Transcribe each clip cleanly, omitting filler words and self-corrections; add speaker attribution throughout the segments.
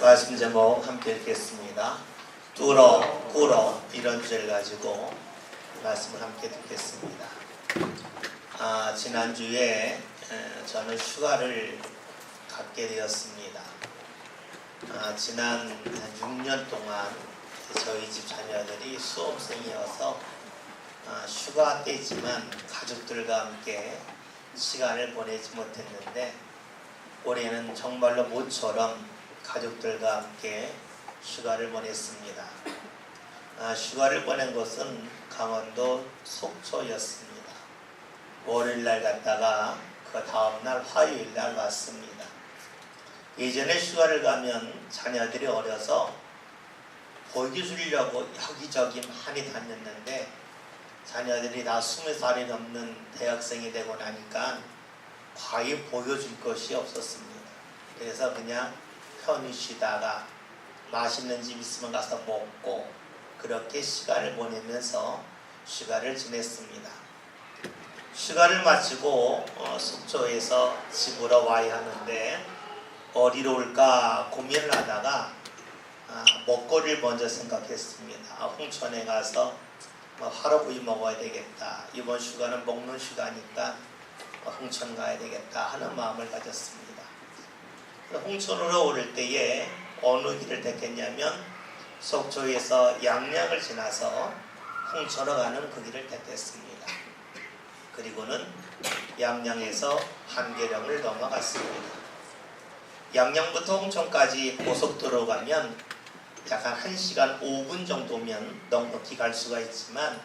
Speaker 1: 말씀 제목 함께 읽겠습니다. 뚫어, 꿇어 이런 주제를 가지고 말씀을 함께 듣겠습니다. 지난주에 저는 휴가를 갖게 되었습니다. 지난 6년 동안 저희 집 자녀들이 수험생이어서 휴가 때지만 가족들과 함께 시간을 보내지 못했는데 올해는 정말로 모처럼 가족들과 함께 휴가를 보냈습니다. 휴가를 보낸 곳은 강원도 속초였습니다. 월요일날 갔다가 그 다음날 화요일날 왔습니다. 예전에 휴가를 가면 자녀들이 어려서 보여주려고 여기저기 많이 다녔는데 자녀들이 다 20살이 넘는 대학생이 되고 나니까 과히 보여줄 것이 없었습니다. 그래서 그냥 편히 쉬다가 맛있는 집 있으면 가서 먹고 그렇게 시간을 보내면서 휴가를 지냈습니다. 휴가를 마치고 속초에서 집으로 와야 하는데 어디로 올까 고민을 하다가 먹거리를 먼저 생각했습니다. 홍천에 가서 화로구이 먹어야 되겠다. 이번 휴가는 먹는 휴가니까 홍천 가야 되겠다 하는 마음을 가졌습니다. 홍천으로 오를 때에 어느 길을 택했냐면 속초에서 양양을 지나서 홍천으로 가는 그 길을 택했습니다. 그리고는 양양에서 한계령을 넘어갔습니다. 양양부터 홍천까지 고속도로 가면 약 한 1시간 5분 정도면 넉넉히 갈 수가 있지만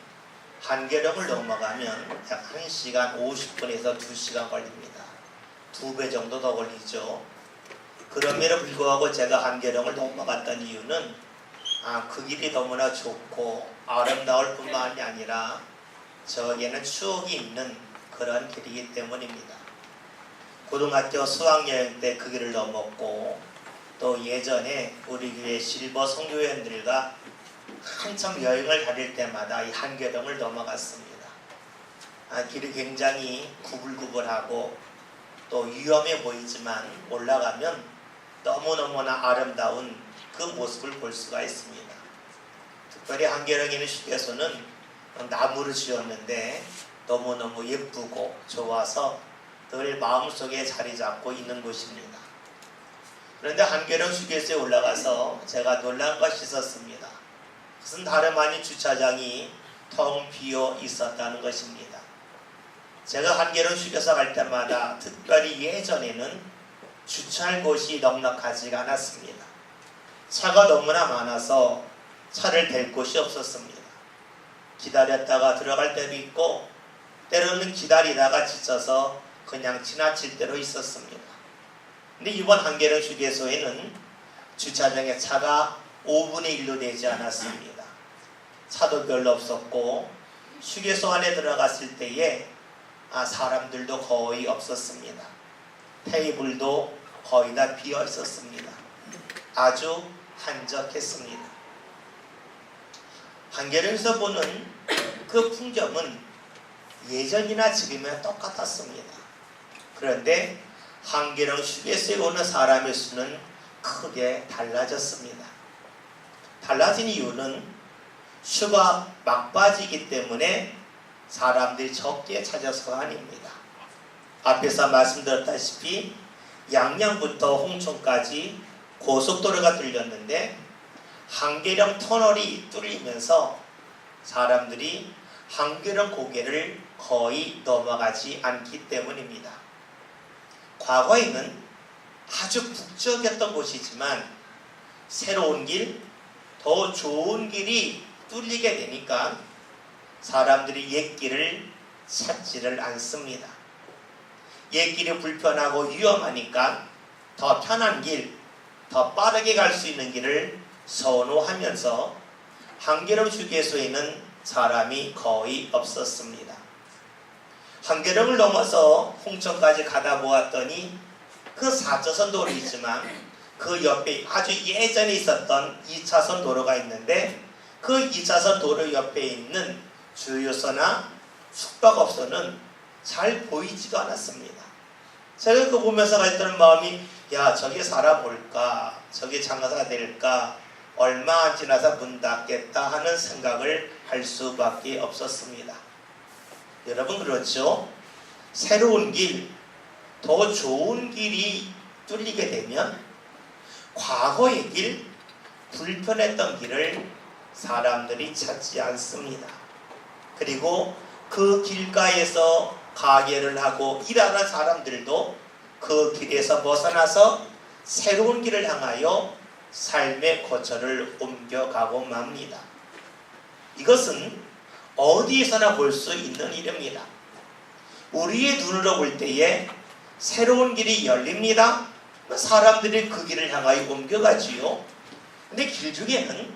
Speaker 1: 한계령을 넘어가면 약 1시간 50분에서 2시간 걸립니다. 2배 정도 더 걸리죠. 그럼에도 불구하고 제가 한계령을 넘어갔던 이유는 그 길이 너무나 좋고 아름다울 뿐만이 아니라 저에게는 추억이 있는 그런 길이기 때문입니다. 고등학교 수학여행 때 그 길을 넘었고 또 예전에 우리 교회 실버 선교회원들과 한참 여행을 다닐 때마다 이 한계령을 넘어갔습니다. 길이 굉장히 구불구불하고 또 위험해 보이지만 올라가면 너무너무나 아름다운 그 모습을 볼 수가 있습니다. 특별히 한계령에 있는 휴게소는 나무를 지었는데 너무너무 예쁘고 좋아서 늘 마음속에 자리 잡고 있는 곳입니다. 그런데 한계령 휴게소에 올라가서 제가 놀란 것이 있었습니다. 그것은 다름 아닌 주차장이 텅 비어 있었다는 것입니다. 제가 한계령 휴게소 갈 때마다 특별히 예전에는 주차할 곳이 넉넉하지가 않았습니다. 차가 너무나 많아서 차를 댈 곳이 없었습니다. 기다렸다가 들어갈 때도 있고 때로는 기다리다가 지쳐서 그냥 지나칠 때도 있었습니다. 근데 이번 한계령 휴게소에는 주차장에 차가 5분의 1도 되지 않았습니다. 차도 별로 없었고 휴게소 안에 들어갔을 때에 사람들도 거의 없었습니다. 테이블도 거의 다 비어 있었습니다. 아주 한적했습니다. 한계령에서 보는 그 풍경은 예전이나 지금이나 똑같았습니다. 그런데 한계령 휴게소에 오는 사람의 수는 크게 달라졌습니다. 달라진 이유는 휴가 막바지이기 때문에 사람들이 적게 찾아서가 아닙니다. 앞에서 말씀드렸다시피 양양부터 홍천까지 고속도로가 뚫렸는데 한계령 터널이 뚫리면서 사람들이 한계령 고개를 거의 넘어가지 않기 때문입니다. 과거에는 아주 북적였던 곳이지만 새로운 길, 더 좋은 길이 뚫리게 되니까 사람들이 옛 길을 찾지를 않습니다. 옛길이 불편하고 위험하니까 더 편한 길, 더 빠르게 갈 수 있는 길을 선호하면서 한계령 휴게소에는 사람이 거의 없었습니다. 한계령을 넘어서 홍천까지 가다 보았더니 그 4차선 도로이지만 그 옆에 아주 예전에 있었던 2차선 도로가 있는데 그 2차선 도로 옆에 있는 주유소나 숙박업소는 잘 보이지가 않았습니다. 제가 그거 보면서 가졌던 마음이 야, 저게 살아볼까? 저게 장사가 될까? 얼마 안 지나서 문 닫겠다 하는 생각을 할 수밖에 없었습니다. 여러분 그렇죠? 새로운 길, 더 좋은 길이 뚫리게 되면 과거의 길, 불편했던 길을 사람들이 찾지 않습니다. 그리고 그 길가에서 가게를 하고 일하는 사람들도 그 길에서 벗어나서 새로운 길을 향하여 삶의 거처를 옮겨가고 맙니다. 이것은 어디에서나 볼 수 있는 일입니다. 우리의 눈으로 볼 때에 새로운 길이 열립니다. 사람들이 그 길을 향하여 옮겨가지요. 근데 길 중에는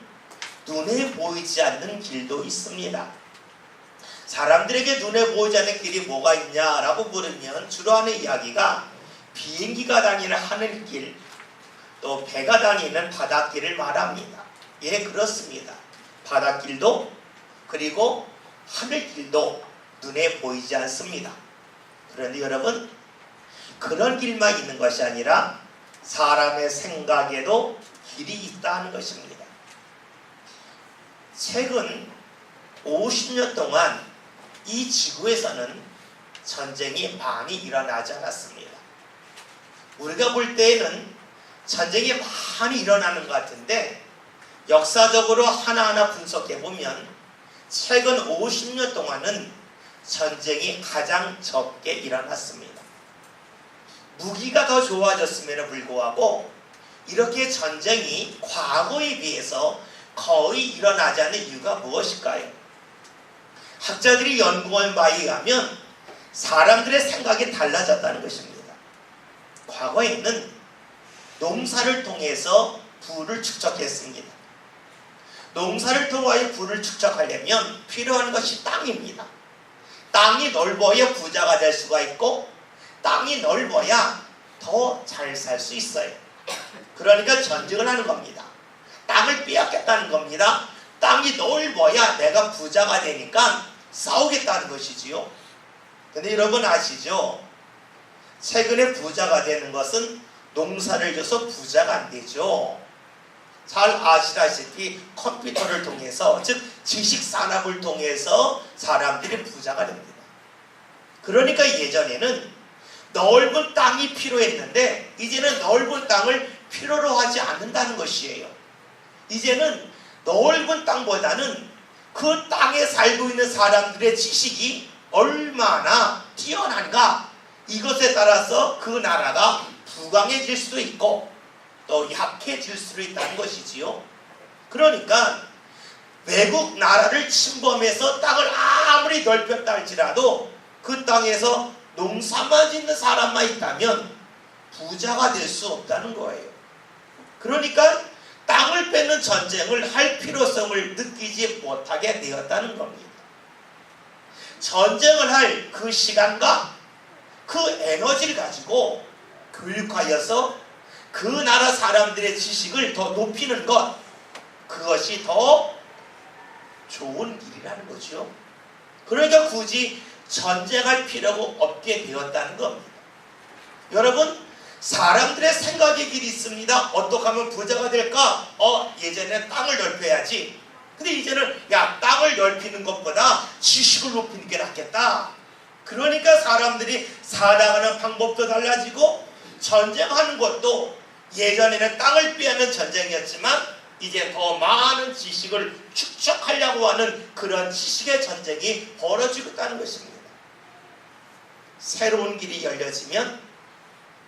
Speaker 1: 눈에 보이지 않는 길도 있습니다. 사람들에게 눈에 보이지 않는 길이 뭐가 있냐라고 물으면 주로 하는 이야기가 비행기가 다니는 하늘길, 또 배가 다니는 바닷길을 말합니다. 예, 그렇습니다. 바닷길도 그리고 하늘길도 눈에 보이지 않습니다. 그런데 여러분, 그런 길만 있는 것이 아니라 사람의 생각에도 길이 있다는 것입니다. 최근 50년 동안 이 지구에서는 전쟁이 많이 일어나지 않았습니다. 우리가 볼 때에는 전쟁이 많이 일어나는 것 같은데 역사적으로 하나하나 분석해보면 최근 50년 동안은 전쟁이 가장 적게 일어났습니다. 무기가 더 좋아졌음에도 불구하고 이렇게 전쟁이 과거에 비해서 거의 일어나지 않는 이유가 무엇일까요? 학자들이 연구한 바에 의하면 사람들의 생각이 달라졌다는 것입니다. 과거에는 농사를 통해서 부를 축적했습니다. 농사를 통하여 부를 축적하려면 필요한 것이 땅입니다. 땅이 넓어야 부자가 될 수가 있고 땅이 넓어야 더 잘 살 수 있어요. 그러니까 전쟁을 하는 겁니다. 땅을 빼앗겠다는 겁니다. 땅이 넓어야 내가 부자가 되니까 싸우겠다는 것이지요. 근데 여러분 아시죠? 최근에 부자가 되는 것은 농사를 져서 부자가 안 되죠. 잘 아시다시피 컴퓨터를 통해서, 즉 지식 산업을 통해서 사람들이 부자가 됩니다. 그러니까 예전에는 넓은 땅이 필요했는데 이제는 넓은 땅을 필요로 하지 않는다는 것이에요. 이제는 넓은 땅보다는 그 땅에 살고 있는 사람들의 지식이 얼마나 뛰어난가, 이것에 따라서 그 나라가 부강해질 수도 있고 또 약해질 수도 있다는 것이지요. 그러니까 외국 나라를 침범해서 땅을 아무리 넓혔다 할지라도 그 땅에서 농사만 짓는 사람만 있다면 부자가 될 수 없다는 거예요. 그러니까 땅을 뺏는 전쟁을 할 필요성을 느끼지 못하게 되었다는 겁니다. 전쟁을 할 그 시간과 그 에너지를 가지고 교육하여서 그 나라 사람들의 지식을 더 높이는 것, 그것이 더 좋은 길이라는 거죠. 그러니까 굳이 전쟁할 필요가 없게 되었다는 겁니다. 여러분, 사람들의 생각의 길이 있습니다. 어떻게 하면 부자가 될까? 예전에 땅을 넓혀야지. 근데 이제는 땅을 넓히는 것보다 지식을 높이는 게 낫겠다. 그러니까 사람들이 살아가는 방법도 달라지고 전쟁하는 것도 예전에는 땅을 빼앗는 전쟁이었지만 이제 더 많은 지식을 축적하려고 하는 그런 지식의 전쟁이 벌어지고 있다는 것입니다. 새로운 길이 열려지면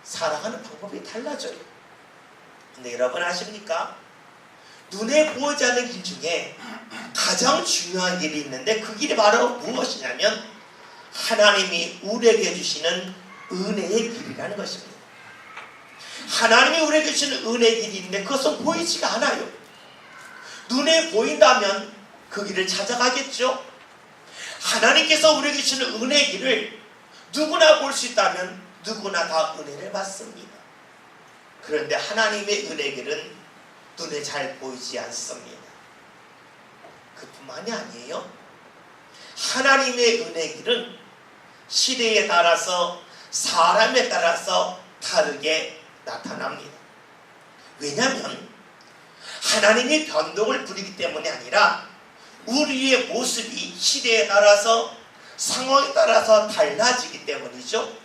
Speaker 1: 살아가는 방법이 달라져요. 근데 여러분 아십니까? 눈에 보이지 않는 길 중에 가장 중요한 길이 있는데 그 길이 바로 무엇이냐면 하나님이 우리에게 주시는 은혜의 길이라는 것입니다. 하나님이 우리에게 주시는 은혜의 길이 있는데 그것은 보이지가 않아요. 눈에 보인다면 그 길을 찾아가겠죠. 하나님께서 우리에게 주시는 은혜의 길을 누구나 볼 수 있다면 누구나 다 은혜를 받습니다. 그런데 하나님의 은혜의 길은 눈에 잘 보이지 않습니다. 그뿐만이 아니에요. 하나님의 은혜의 길은 시대에 따라서 사람에 따라서 다르게 나타납니다. 왜냐하면 하나님이 변동을 부리기 때문이 아니라 우리의 모습이 시대에 따라서 상황에 따라서 달라지기 때문이죠.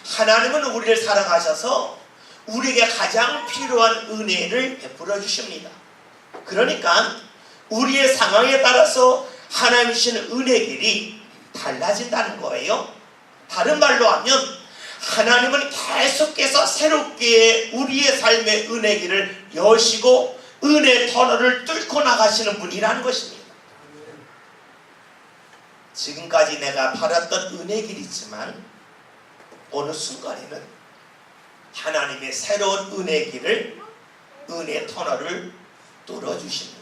Speaker 1: 하나님은 우리를 사랑하셔서 우리에게 가장 필요한 은혜를 베풀어 주십니다. 그러니까 우리의 상황에 따라서 하나님 주시는 은혜 길이 달라진다는 거예요. 다른 말로 하면 하나님은 계속해서 새롭게 우리의 삶의 은혜 길을 여시고 은혜 터널을 뚫고 나가시는 분이라는 것입니다. 지금까지 내가 바랐던 은혜 길이지만 어느 순간에는 하나님의 새로운 은혜 길을, 은혜 터널을 뚫어주십니다.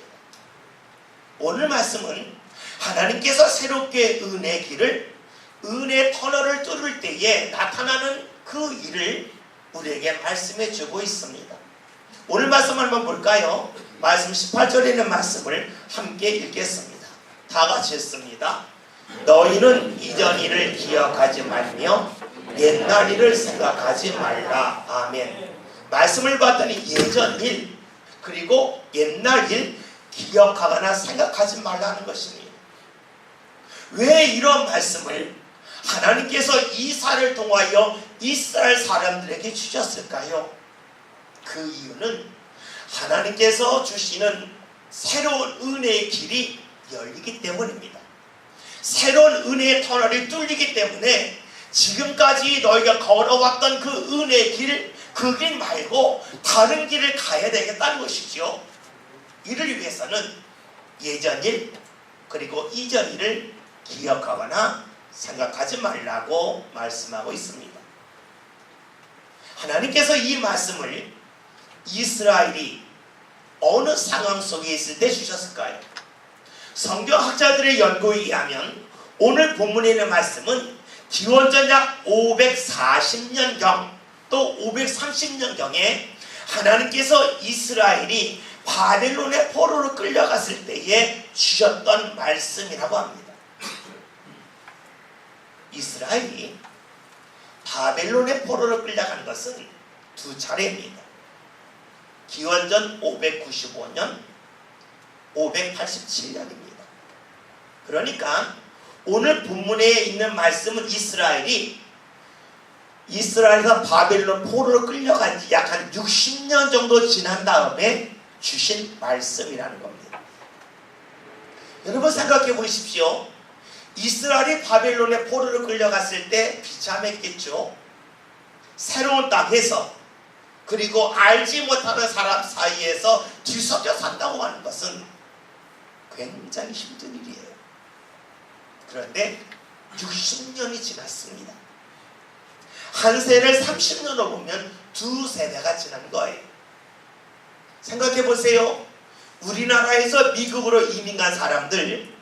Speaker 1: 오늘 말씀은 하나님께서 새롭게 은혜 길을, 은혜 터널을 뚫을 때에 나타나는 그 일을 우리에게 말씀해 주고 있습니다. 오늘 말씀 한번 볼까요? 말씀 18절에 있는 말씀을 함께 읽겠습니다. 다 같이 읽습니다. 너희는 이전 일을 기억하지 말며 옛날 일을 생각하지 말라. 아멘. 말씀을 봤더니 예전 일 그리고 옛날 일 기억하거나 생각하지 말라는 것입니다. 왜 이런 말씀을 하나님께서 이사를 통하여 이스라엘 사람들에게 주셨을까요? 그 이유는 하나님께서 주시는 새로운 은혜의 길이 열리기 때문입니다. 새로운 은혜의 터널이 뚫리기 때문에 지금까지 너희가 걸어왔던 그 은혜의 길, 그 길 말고 다른 길을 가야 되겠다는 것이죠. 이를 위해서는 예전 일 그리고 이전 일을 기억하거나 생각하지 말라고 말씀하고 있습니다. 하나님께서 이 말씀을 이스라엘이 어느 상황 속에 있을 때 주셨을까요? 성경학자들의 연구에 의하면 오늘 본문에 있는 말씀은 기원전 약 540년경 또 530년경에 하나님께서 이스라엘이 바벨론의 포로로 끌려갔을 때에 주셨던 말씀이라고 합니다. 이스라엘이 바벨론의 포로로 끌려간 것은 두 차례입니다. 기원전 595년, 587년입니다. 그러니까 오늘 본문에 있는 말씀은 이스라엘에서 바벨론 포로로 끌려간 지 약 한 60년 정도 지난 다음에 주신 말씀이라는 겁니다. 여러분 생각해 보십시오. 이스라엘이 바벨론의 포로로 끌려갔을 때 비참했겠죠. 새로운 땅에서 그리고 알지 못하는 사람 사이에서 뒤섞여 산다고 하는 것은 굉장히 힘든 일이에요. 그런데 60년이 지났습니다. 한 세를 30년으로 보면 두 세대가 지난 거예요. 생각해 보세요. 우리나라에서 미국으로 이민 간 사람들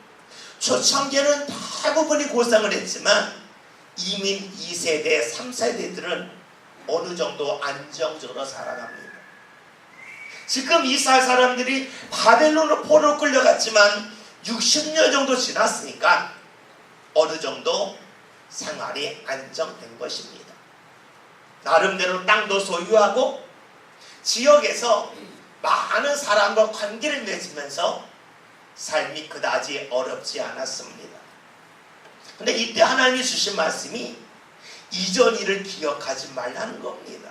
Speaker 1: 초창기에는 대부분이 고생을 했지만 이민 2세대, 3세대들은 어느 정도 안정적으로 살아갑니다. 지금 이스라엘 사람들이 바벨론으로 포로로 끌려갔지만 60년 정도 지났으니까 어느 정도 생활이 안정된 것입니다. 나름대로 땅도 소유하고 지역에서 많은 사람과 관계를 맺으면서 삶이 그다지 어렵지 않았습니다. 그런데 이때 하나님이 주신 말씀이 이전 일을 기억하지 말라는 겁니다.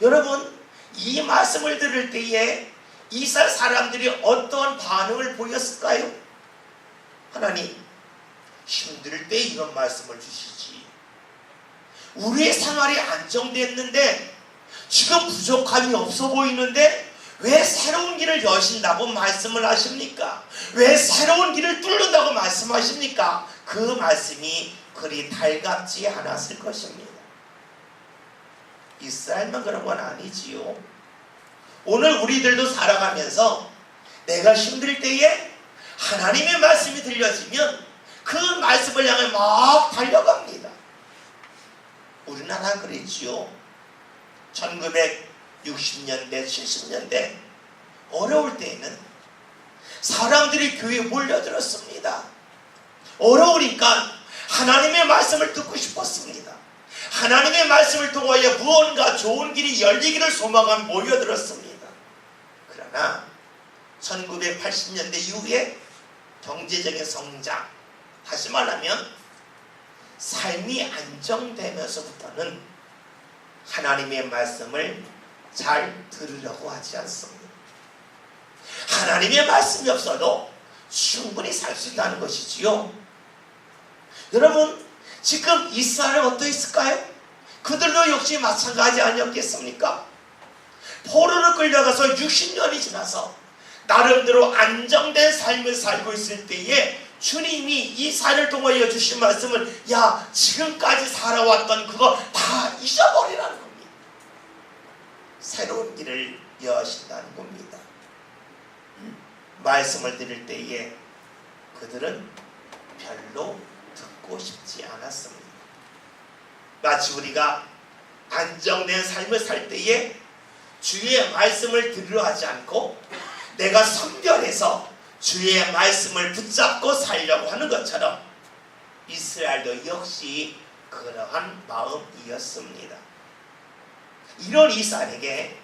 Speaker 1: 여러분, 이 말씀을 들을 때에 이스라엘 사람들이 어떤 반응을 보였을까요? 하나님, 힘들 때 이런 말씀을 주시지. 우리의 생활이 안정됐는데 지금 부족함이 없어 보이는데 왜 새로운 길을 여신다고 말씀을 하십니까? 왜 새로운 길을 뚫는다고 말씀하십니까? 그 말씀이 그리 달갑지 않았을 것입니다. 이스라엘만 그런 건 아니지요. 오늘 우리들도 살아가면서 내가 힘들 때에 하나님의 말씀이 들려지면 그 말씀을 향해 막 달려갑니다. 우리나라 그랬지요. 1960년대, 70년대 어려울 때에는 사람들이 교회에 몰려들었습니다. 어려우니까 하나님의 말씀을 듣고 싶었습니다. 하나님의 말씀을 통하여 무언가 좋은 길이 열리기를 소망하며 모여들었습니다. 그러나 1980년대 이후에 경제적인 성장, 다시 말하면 삶이 안정되면서부터는 하나님의 말씀을 잘 들으려고 하지 않습니다. 하나님의 말씀이 없어도 충분히 살 수 있다는 것이지요. 여러분, 지금 이스라엘은 어떠했을까요? 그들도 역시 마찬가지 아니었겠습니까? 포로로 끌려가서 60년이 지나서 나름대로 안정된 삶을 살고 있을 때에 주님이 이사를 통하여 주신 말씀을 야, 지금까지 살아왔던 그거 다 잊어버리라는 겁니다. 새로운 길을 여신다는 겁니다. 말씀을 들을 때에 그들은 별로 듣고 싶지 않았습니다. 마치 우리가 안정된 삶을 살 때에 주의 말씀을 들으려 하지 않고 내가 선별해서 주의 말씀을 붙잡고 살려고 하는 것처럼 이스라엘도 역시 그러한 마음이었습니다. 이런 이스라엘에게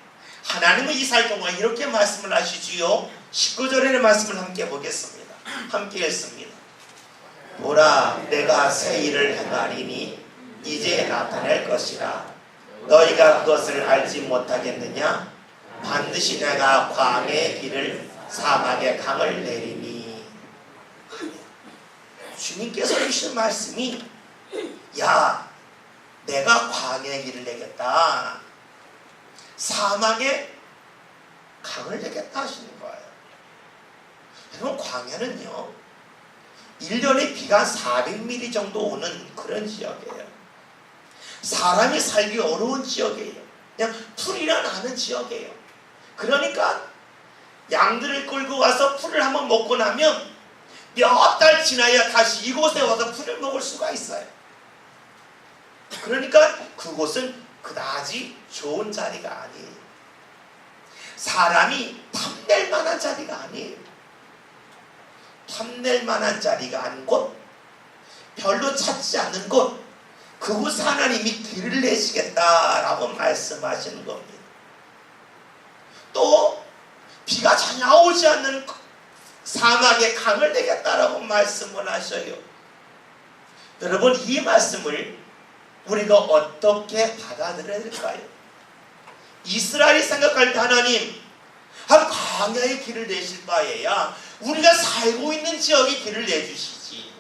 Speaker 1: 하나님은 이스라엘 동안 이렇게 말씀을 하시지요. 19절의 말씀을 함께 보겠습니다. 함께 읽습니다. 보라, 내가 새 일을 행하리니 이제 나타낼 것이라. 너희가 그것을 알지 못하겠느냐? 반드시 내가 광야의 길을 사막의 강을 내리니. 주님께서 주신 말씀이 야, 내가 광야의 길을 내겠다, 사막의 강을 내겠다 하시는 거예요. 여러분, 광야는요 1년에 비가 400mm 정도 오는 그런 지역이에요. 사람이 살기 어려운 지역이에요. 그냥 풀이나 나는 지역이에요. 그러니까 양들을 끌고 가서 풀을 한번 먹고 나면 몇 달 지나야 다시 이곳에 와서 풀을 먹을 수가 있어요. 그러니까 그곳은 그다지 좋은 자리가 아니에요. 사람이 탐낼 만한 자리가 아니에요. 탐낼 만한 자리가 아닌 곳, 별로 찾지 않는 곳, 그곳 하나님이 길을 내시겠다라고 말씀하시는 겁니다. 또 비가 전혀 오지 않는 사막에 강을 내겠다라고 말씀을 하셔요. 여러분, 이 말씀을 우리가 어떻게 받아들여야 될까요? 이스라엘이 생각할 때 하나님 광야의 길을 내실 바에야 우리가 살고 있는 지역의 길을 내주시지,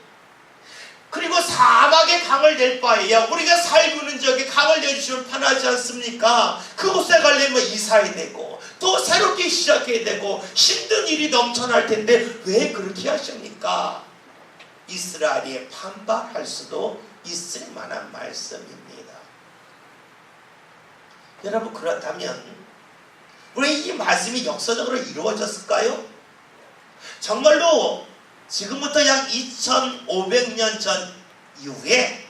Speaker 1: 그리고 사막의 강을 낼 바에야 우리가 살고 있는 지역에 강을 내주시면 편하지 않습니까? 그곳에 가려면 이사해야 되고 또 새롭게 시작해야 되고 힘든 일이 넘쳐날 텐데 왜 그렇게 하십니까? 이스라엘이 반발할 수도 있을 만한 말씀입니다. 여러분, 그렇다면 왜 이 말씀이 역사적으로 이루어졌을까요? 정말로 지금부터 약 2500년 전 이후에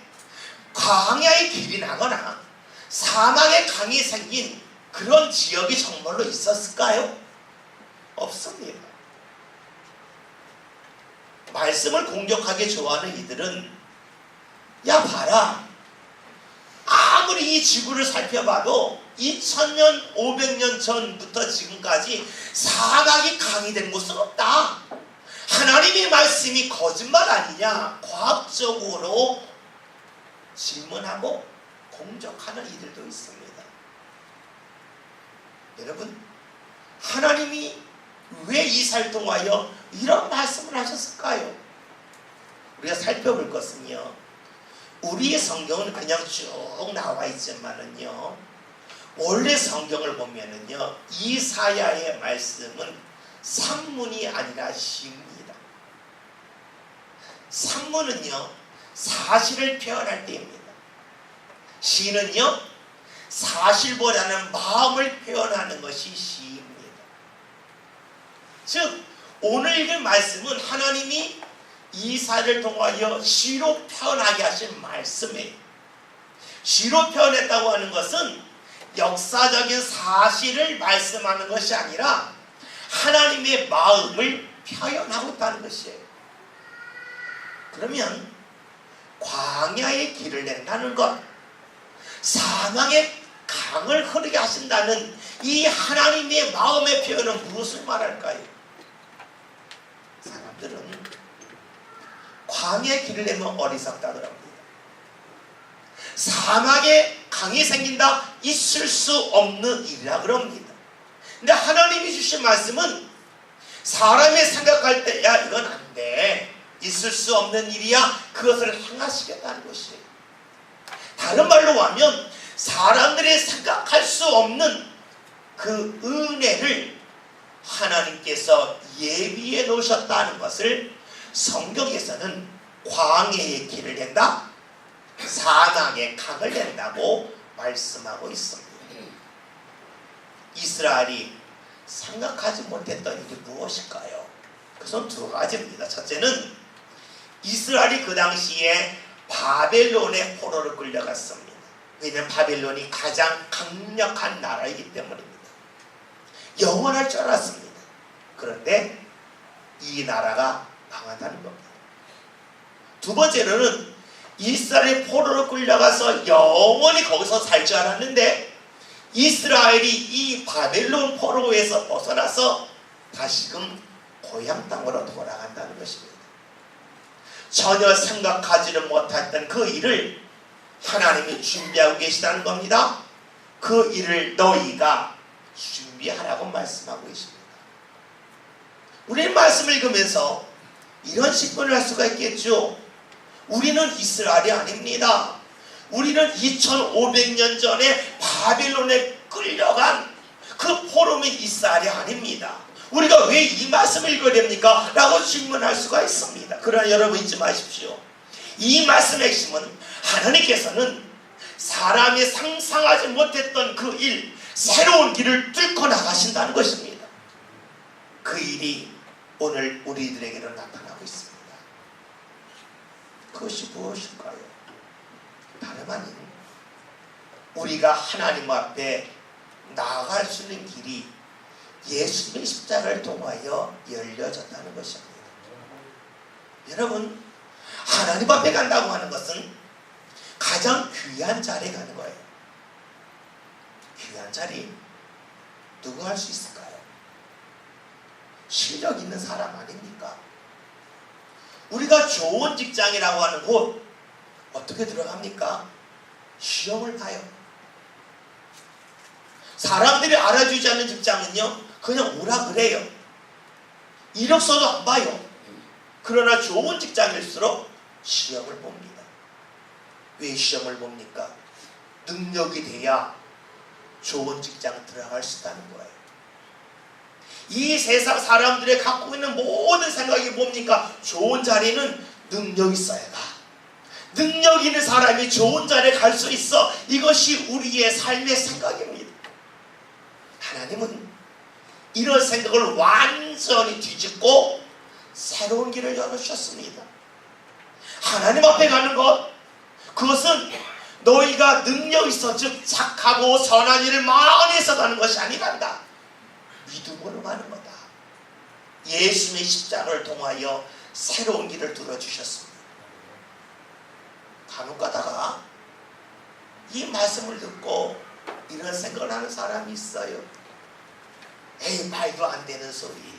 Speaker 1: 광야의 길이 나거나 사막의 강이 생긴 그런 지역이 정말로 있었을까요? 없습니다. 말씀을 공격하기 좋아하는 이들은 야, 봐라, 아무리 이 지구를 살펴봐도 2000년, 500년 전부터 지금까지 사막이 강이 된 곳은 없다. 하나님의 말씀이 거짓말 아니냐? 과학적으로 질문하고 공격하는 이들도 있습니다. 여러분, 하나님이 왜 이사를 통하여 이런 말씀을 하셨을까요? 우리가 살펴볼 것은요, 우리의 성경은 그냥 쭉 나와 있지만은요, 원래 성경을 보면은요, 이사야의 말씀은 산문이 아니라 시입니다. 산문은요, 사실을 표현할 때입니다. 시는요, 사실보다는 마음을 표현하는 것이 시입니다. 즉, 오늘 읽은 말씀은 하나님이 이사를 통하여 시로 표현하게 하신 말씀이에요. 시로 표현했다고 하는 것은 역사적인 사실을 말씀하는 것이 아니라 하나님의 마음을 표현하고 있다는 것이에요. 그러면 광야의 길을 낸다는 것, 사망의 강을 흐르게 하신다는 이 하나님의 마음의 표현은 무엇을 말할까요? 사람들은 광야의 길을 내면 어리석다고 합니다. 사막에 강이 생긴다? 있을 수 없는 일이라 그럽니다. 근데 하나님이 주신 말씀은 사람이 생각할 때 야 이건 안 돼, 있을 수 없는 일이야, 그것을 행하시겠다는 것이에요. 다른 말로 하면 사람들이 생각할 수 없는 그 은혜를 하나님께서 예비해 놓으셨다는 것을 성경에서는 광야의 길을 낸다, 사막의 강을 낸다고 말씀하고 있습니다. 이스라엘이 생각하지 못했던 일이 무엇일까요? 그것은 두 가지입니다. 첫째는 이스라엘이 그 당시에 바벨론의 포로로 끌려갔습니다. 왜냐하면 바벨론이 가장 강력한 나라이기 때문입니다. 영원할 줄 알았습니다. 그런데 이 나라가 망한다는 겁니다. 두 번째로는 이스라엘이 포로로 끌려가서 영원히 거기서 살 줄 알았는데 이스라엘이 이 바벨론 포로에서 벗어나서 다시금 고향 땅으로 돌아간다는 것입니다. 전혀 생각하지는 못했던 그 일을 하나님이 준비하고 계시다는 겁니다. 그 일을 너희가 준비하라고 말씀하고 계십니다. 우리는 말씀을 읽으면서 이런 식문을 할 수가 있겠죠. 우리는 이스라엘이 아닙니다. 우리는 2500년 전에 바벨론에 끌려간 그 포로민 이스라엘이 아닙니다. 우리가 왜 이 말씀을 읽어야 됩니까? 라고 질문할 수가 있습니다. 그러나 여러분 잊지 마십시오. 이 말씀의 핵심은 하나님께서는 사람이 상상하지 못했던 그 일, 새로운 길을 뚫고 나가신다는 것입니다. 그 일이 오늘 우리들에게로 나타나고 있습니다. 그것이 무엇일까요? 다름 아닌 우리가 하나님 앞에 나아갈 수 있는 길이 예수님의 십자가를 통하여 열려졌다는 것입니다. 여러분, 하나님 앞에 간다고 하는 것은 가장 귀한 자리에 가는 거예요. 귀한 자리 누가 할 수 있을까요? 실력 있는 사람 아닙니까? 우리가 좋은 직장이라고 하는 곳 어떻게 들어갑니까? 시험을 봐요. 사람들이 알아주지 않는 직장은요 그냥 오라 그래요. 이력서도 안 봐요. 그러나 좋은 직장일수록 시험을 봅니다. 왜 시험을 봅니까? 능력이 돼야 좋은 직장 들어갈 수 있다는 거예요. 이 세상 사람들이 갖고 있는 모든 생각이 뭡니까? 좋은 자리는 능력 있어야 가. 능력 있는 사람이 좋은 자리에 갈 수 있어. 이것이 우리의 삶의 생각입니다. 하나님은 이런 생각을 완전히 뒤집고 새로운 길을 열어주셨습니다. 하나님 앞에 가는 것, 그것은 너희가 능력 있어, 즉 착하고 선한 일을 많이 해서 가는 것이 아니란다. 믿음으로 가는 거다. 예수님의 십자가를 통하여 새로운 길을 뚫어주셨습니다. 간혹 가다가 이 말씀을 듣고 이런 생각을 하는 사람이 있어요. 에이, 말도 안 되는 소리.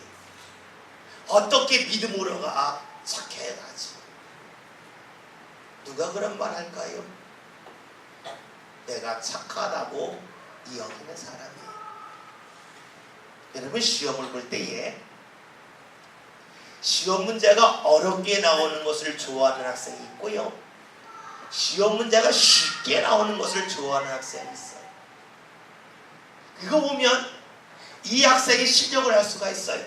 Speaker 1: 어떻게 믿음으로 가? 착해 가지. 누가 그런 말 할까요? 내가 착하다고 여기는 사람이에요. 여러분, 시험을 볼 때에 시험 문제가 어렵게 나오는 것을 좋아하는 학생이 있고요, 시험 문제가 쉽게 나오는 것을 좋아하는 학생이 있어요. 그거 보면 이 학생이 실력을 할 수가 있어요.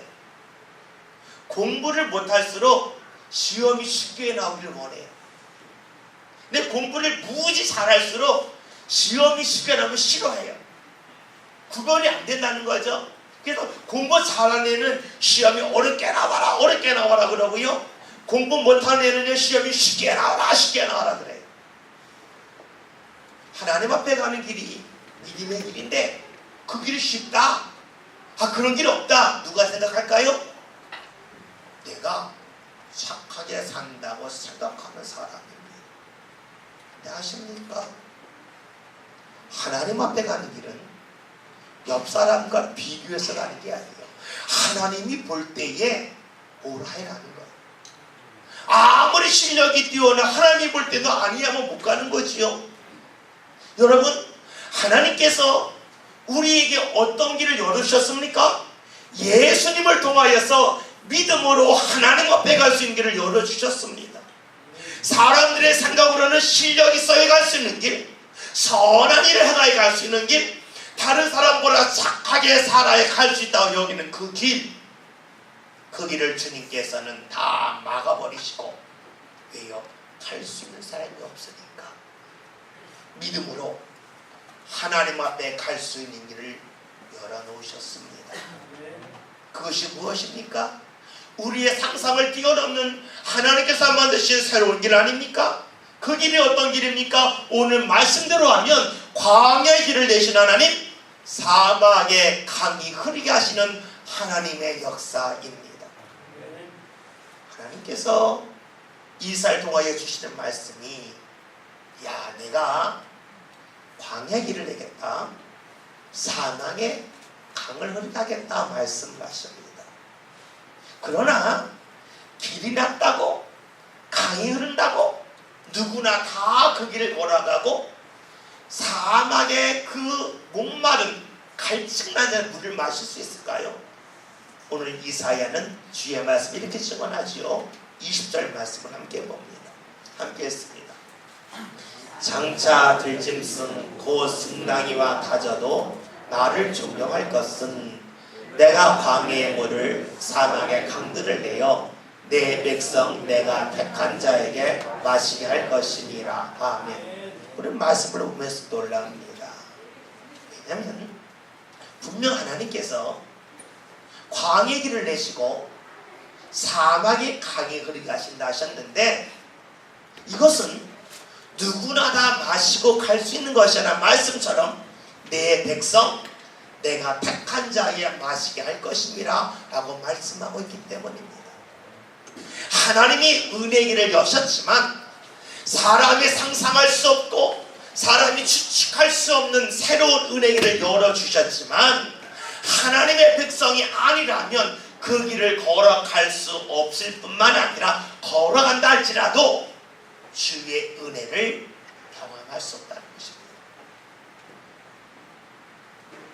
Speaker 1: 공부를 못할수록 시험이 쉽게 나오기를 원해요. 근데 공부를 무지 잘할수록 시험이 쉽게 나오면 싫어해요. 구별이 안 된다는 거죠. 그래서 공부 잘하는 애는 시험이 어렵게 나와라, 어렵게 나와라 그러고요, 공부 못하는 애는 시험이 쉽게 나와라, 쉽게 나와라 그래요. 하나님 앞에 가는 길이 믿음의 길인데 그 길이 쉽다? 그런 길 없다. 누가 생각할까요? 내가 착하게 산다고 생각하는 사람입니다. 네, 아십니까? 하나님 앞에 가는 길은 옆 사람과 비교해서 가는 게 아니에요. 하나님이 볼 때에 오라해 가는 거예요. 아무리 실력이 뛰어나 하나님이 볼 때도 아니하면 못 가는 거지요. 여러분, 하나님께서 우리에게 어떤 길을 열어주셨습니까? 예수님을 통하여서 믿음으로 하나님 앞에 갈 수 있는 길을 열어주셨습니다. 사람들의 생각으로는 실력 있어야 갈 수 있는 길, 선한 일을 행하여 갈 수 있는 길, 다른 사람보다 착하게 살아야 갈 수 있다고 여기는 그 길을 주님께서는 다 막아버리시고, 왜요? 갈 수 있는 사람이 없으니까 믿음으로 하나님 앞에 갈 수 있는 길을 열어놓으셨습니다. 그것이 무엇입니까? 우리의 상상을 뛰어넘는 하나님께서 만드신 새로운 길 아닙니까? 그 길이 어떤 길입니까? 오늘 말씀대로 하면 광야의 길을 내신 하나님, 사막에 강이 흐르게 하시는 하나님의 역사입니다. 하나님께서 이사를 통하여 주시는 말씀이, 야, 내가 광야의 길을 내겠다, 사막에 강을 흐르게 하겠다 말씀하십니다. 그러나 길이 낮다고 강이 흐른다고 누구나 다 그 길을 걸어가고 사막의 그 목마른 갈증나는 물을 마실 수 있을까요? 오늘 이사야는 주의 말씀 이렇게 증언하지요. 20절 말씀을 함께 봅니다. 함께 했습니다. 장차 들짐승 곧 승나기와 타져도 나를 존경할 것은 내가 광야의 물을 사막의 강들을 내어 내 백성 내가 택한 자에게 마시게 할 것이니라. 아멘. 우리 말씀을 보면서 놀랍니다. 왜냐하면 분명 하나님께서 광야의 길을 내시고 사막의 강이 흐르게 하신다 하셨는데, 이것은 누구나 다 마시고 갈 수 있는 것이라는 말씀처럼 내 백성 내가 택한 자에게 마시게 할 것입니다 라고 말씀하고 있기 때문입니다. 하나님이 은혜의 길을 여셨지만 사람이 상상할 수 없고 사람이 추측할 수 없는 새로운 은혜의 길을 열어주셨지만, 하나님의 백성이 아니라면 그 길을 걸어갈 수 없을 뿐만 아니라 걸어간다 할지라도 주의 은혜를 경험할 수 없다는 것입니다.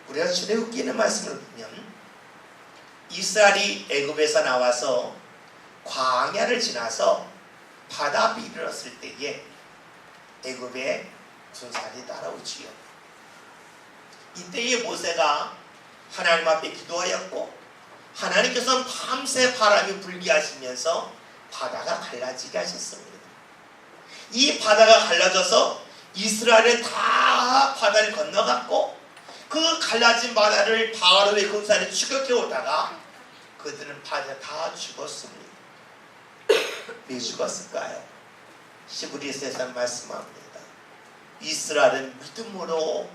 Speaker 1: 우리가 출애굽기의 말씀을 보면 이스라엘이 애굽에서 나와서 광야를 지나서 바다 앞에 이르렀을 때에 애굽의 군사들이 따라오지요. 이때에 모세가 하나님 앞에 기도하였고 하나님께서는 밤새 바람이 불게 하시면서 바다가 갈라지게 하셨습니다. 이 바다가 갈라져서 이스라엘은 다 바다를 건너갔고, 그 갈라진 바다를 바로의 군사를 추격해 오다가 그들은 바다에 다 죽었습니다. 왜 죽었을까요? 히브리서에서 말씀합니다. 이스라엘은 믿음으로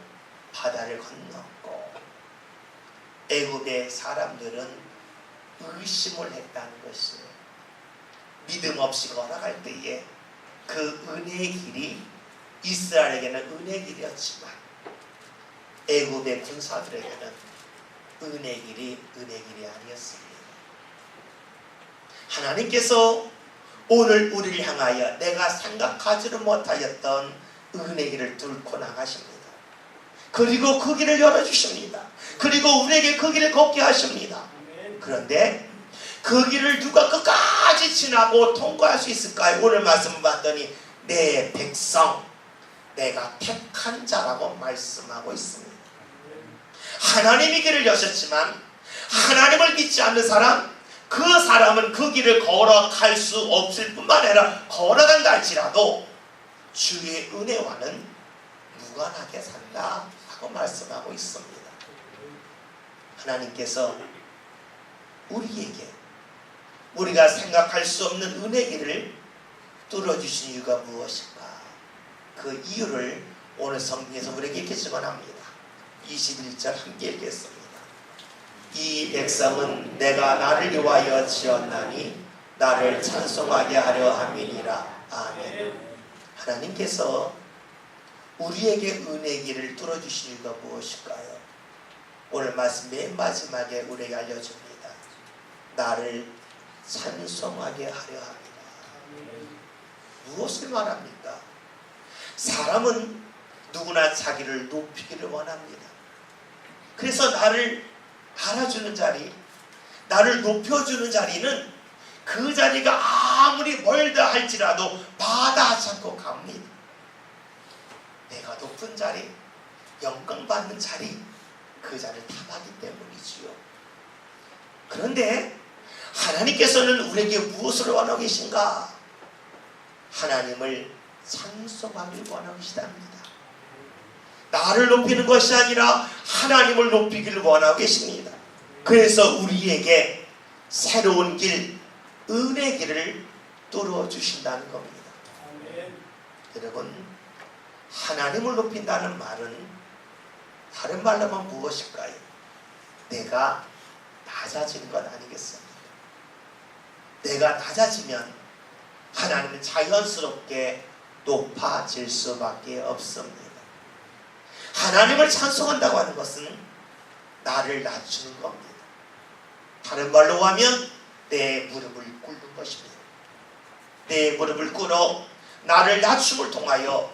Speaker 1: 바다를 건넜고 애굽의 사람들은 의심을 했다는 것이에요. 믿음 없이 걸어갈 때에 그 은혜의 길이 이스라엘에게는 은혜의 길이었지만 애굽의 군사들에게는 은혜의 길이 은혜의 길이 아니었습니다. 하나님께서 오늘 우리를 향하여 내가 생각하지도 못하였던 은혜의 길을 뚫고 나가십니다. 그리고 그 길을 열어주십니다. 그리고 우리에게 그 길을 걷게 하십니다. 그런데 그 길을 누가 끝까지 지나고 통과할 수 있을까요? 오늘 말씀을 봤더니 내 백성 내가 택한 자라고 말씀하고 있습니다. 하나님이 길을 여셨지만 하나님을 믿지 않는 사람, 그 사람은 그 길을 걸어갈 수 없을 뿐만 아니라 걸어간다 할지라도 주의 은혜와는 무관하게 산다 하고 말씀하고 있습니다. 하나님께서 우리에게 우리가 생각할 수 없는 은혜의 길을 뚫어주신 이유가 무엇인가? 그 이유를 오늘 성경에서 우리에게 이렇게 증언합니다. 21절 함께 읽겠습니다. 이 백성은 내가 나를 위하여 지었나니 나를 찬송하게 하려 함이니라. 아멘. 하나님께서 우리에게 은혜의 길을 뚫어주신 이유가 무엇일까요? 오늘 말씀 맨 마지막에 우리에게 알려줍니다. 나를 찬송하게 하려 합니다. 무엇을 말합니까? 사람은 누구나 자기를 높이기를 원합니다. 그래서 나를 알아주는 자리, 나를 높여주는 자리는 그 자리가 아무리 멀다 할지라도 마다하지 않고 갑니다. 내가 높은 자리, 영광받는 자리, 그 자리를 탐하기 때문이지요. 그런데 하나님께서는 우리에게 무엇을 원하고 계신가? 하나님을 찬송하길 원하고 계시답니다. 나를 높이는 것이 아니라 하나님을 높이기를 원하고 계십니다. 그래서 우리에게 새로운 길, 은혜의 길을 뚫어주신다는 겁니다. 여러분, 하나님을 높인다는 말은 다른 말로 하면 무엇일까요? 내가 낮아지는 것 아니겠습니까? 내가 낮아지면 하나님은 자연스럽게 높아질 수밖에 없습니다. 하나님을 찬송한다고 하는 것은 나를 낮추는 겁니다. 다른 말로 하면 내 무릎을 꿇는 것입니다. 내 무릎을 꿇어 나를 낮춤을 통하여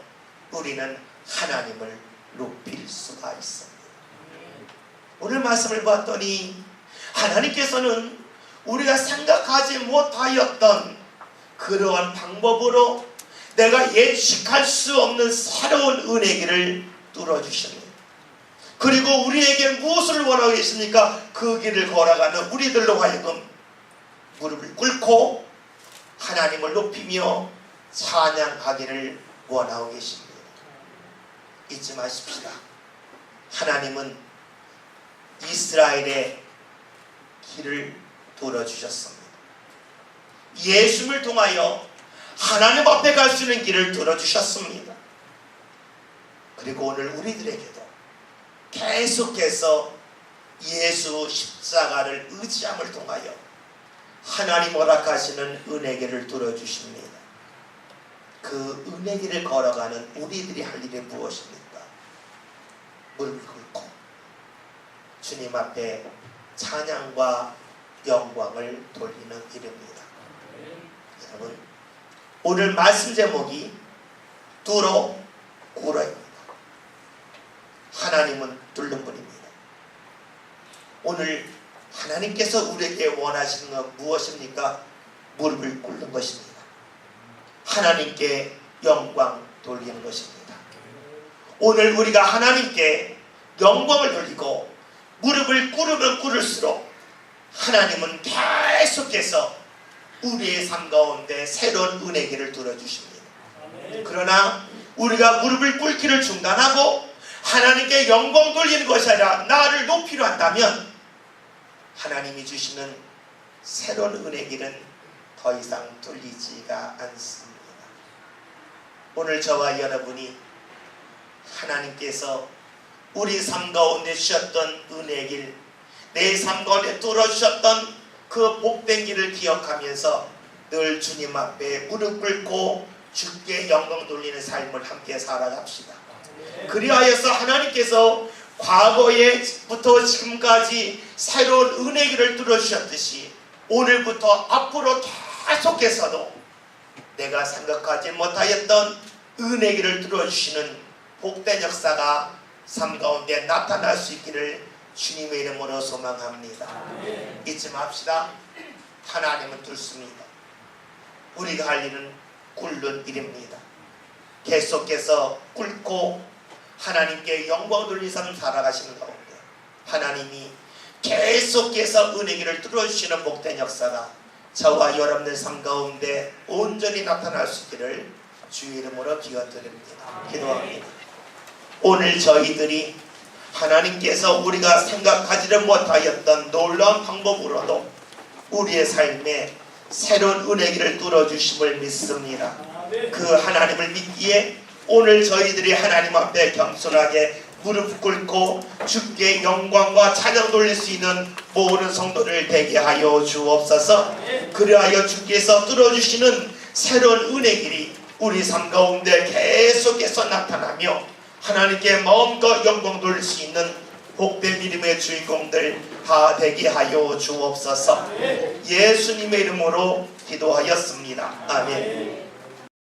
Speaker 1: 우리는 하나님을 높일 수가 있습니다. 오늘 말씀을 봤더니 하나님께서는 우리가 생각하지 못하였던 그러한 방법으로 내가 예측할 수 없는 새로운 은혜의 길을 뚫어주십니다. 그리고 우리에게 무엇을 원하고 계십니까? 그 길을 걸어가는 우리들로 하여금 무릎을 꿇고 하나님을 높이며 찬양하기를 원하고 계십니다. 잊지 마십시다. 하나님은 이스라엘의 길을 뚫어주셨습니다. 예수를 통하여 하나님 앞에 갈 수 있는 길을 뚫어주셨습니다. 그리고 오늘 우리들에게도 계속해서 예수 십자가를 의지함을 통하여 하나님 허락하시는 은혜길을 뚫어주십니다. 그 은혜길을 걸어가는 우리들이 할 일이 무엇입니까? 무릎을 꿇고 주님 앞에 찬양과 영광을 돌리는 일입니다. 여러분, 오늘 말씀 제목이 뚫어 꿇어입니다. 하나님은 뚫는 분입니다. 오늘 하나님께서 우리에게 원하시는 건 무엇입니까? 무릎을 꿇는 것입니다. 하나님께 영광 돌리는 것입니다. 오늘 우리가 하나님께 영광을 돌리고 무릎을 꿇으면 꿇을수록 하나님은 계속해서 우리의 삶 가운데 새로운 은혜의 길을 뚫어주십니다. 그러나 우리가 무릎을 꿇기를 중단하고 하나님께 영광 돌리는 것이 아니라 나를 높이려 한다면 하나님이 주시는 새로운 은혜의 길은 더 이상 뚫리지가 않습니다. 오늘 저와 여러분이 하나님께서 우리 삶 가운데 주셨던 은혜의 길, 내 삶 가운데 뚫어주셨던 그 복된 길을 기억하면서 늘 주님 앞에 무릎 꿇고 주께 영광 돌리는 삶을 함께 살아갑시다. 그리하여서 하나님께서 과거에부터 지금까지 새로운 은혜의 길을 뚫어주셨듯이 오늘부터 앞으로 계속해서도 내가 생각하지 못하였던 은혜의 길을 뚫어주시는 복된 역사가 삶 가운데 나타날 수 있기를 주님의 이름으로 소망합니다. 잊지 맙시다. 하나님은 뚫습니다. 우리가 할 일은 꿇는 일입니다. 계속해서 꿇고 하나님께 영광 돌리는 삶을 살아가시는 가운데 하나님이 계속해서 은혜의 길을 뚫어주시는 복된 역사가 저와 여러분들 삶 가운데 온전히 나타날 수 있기를 주의 이름으로 기원드립니다. 기도합니다. 오늘 저희들이 하나님께서 우리가 생각하지를 못하였던 놀라운 방법으로도 우리의 삶에 새로운 은혜의 길을 뚫어주심을 믿습니다. 그 하나님을 믿기에 오늘 저희들이 하나님 앞에 겸손하게 무릎 꿇고 주께 영광과 찬양 돌릴 수 있는 모든 성도를 되게 하여 주옵소서. 그리하여 주께서 뚫어주시는 새로운 은혜의 길이 우리 삶 가운데 계속해서 나타나며 하나님께 마음껏 영광 돌릴 수 있는 복된 믿음의 주인공들 다 되게 하여 주옵소서. 예수님의 이름으로 기도하였습니다. 아멘.